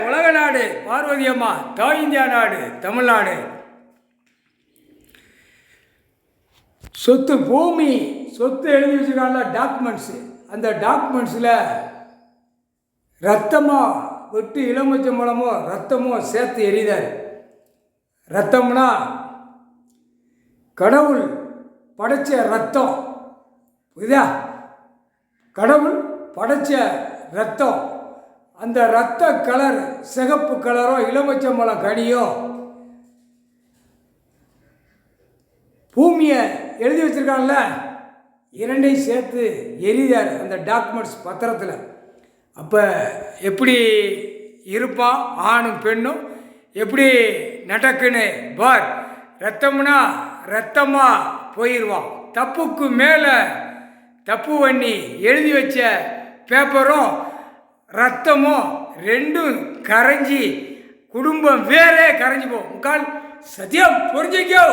உலக நாடு பார்வதி அம்மா, தாய் இந்தியா நாடு தமிழ்நாடு. சொத்து பூமி சொத்து எழுதி வச்சுருக்காங்கள டாக்குமெண்ட்ஸு, அந்த டாக்குமெண்ட்ஸில் ரத்தமோ வெட்டு இளமச்சம் மூலமோ ரத்தமோ சேர்த்து எரிதார். ரத்தம்னா கடவுள் படைச்ச ரத்தம், புரியுதா? கடவுள் படைச்ச ரத்தம், அந்த ரத்த கலர் சிகப்பு கலரோ இளமச்சம்பழம் கனியோ பூமியை எழுதி வச்சுருக்காங்கல்ல, இரண்டையும் சேர்த்து எரிதார் அந்த டாக்குமெண்ட்ஸ் பத்திரத்தில். அப்போ எப்படி இருப்பான் ஆணும் பெண்ணும், எப்படி நடக்குன்னு பார். ரத்தம்னா ரத்தமாக போயிடுவான். தப்புக்கு மேலே தப்பு பண்ணி எழுதி வச்ச பேப்பரும் ரத்தமும் ரெண்டும் கரைஞ்சி குடும்பம் வேறே கரைஞ்சி போகும். முக்கால் சத்தியம் புரிஞ்சிக்கோ.